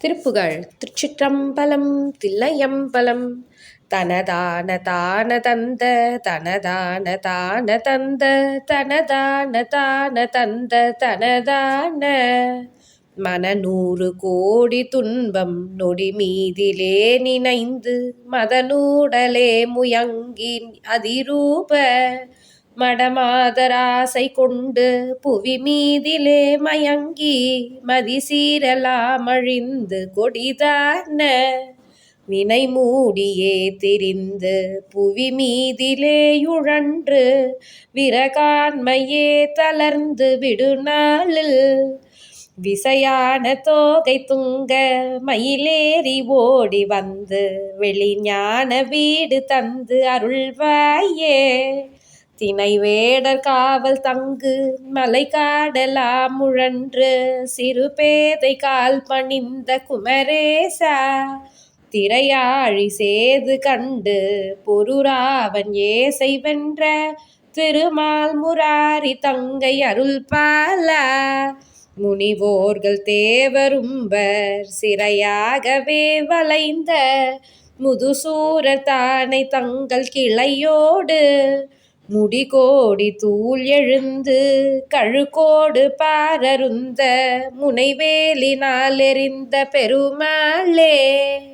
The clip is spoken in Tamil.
திருப்புகழ். திருச்சிற்றம்பலம். தில்லையம்பலம். தனதான தான தந்த தனதான தான தந்த தனதான தான தந்த தனதான மனநூறு கோடி துன்பம் நொடி மீதிலே நினைந்து மதனூடலே முயங்கி அதிரூப மடமாதராசை கொண்டு புவி மீதிலே மயங்கி மதிசீரலாம் அழிந்து கொடிதான வினை மூடியே திரிந்து புவி மீதிலே யுழன்று விரகான்மையே தளர்ந்து விடுநாளில் விசையான தோகை துங்க மயிலேறி ஓடி வந்து வெளிஞான வீடு தந்து அருள்வாயே. தினை வேடர் காவல் தங்கு மலை காடலாம் முழன்று சிறு பேதை கால் பணிந்த குமரேசா திரையாழி சேது கண்டு பொருராவன் ஏசை வென்ற திருமால் முராரி தங்கை அருள்பாலா முனிவோர்கள் தேவரும்பர் சிறையாகவே வளைந்த முதுசூரர் தானை தங்கள் கிளையோடு முடிகோடி தூள் எழுந்து கழுகோடு பாரருந்த முனைவேலினால் எறிந்த பெருமாளே.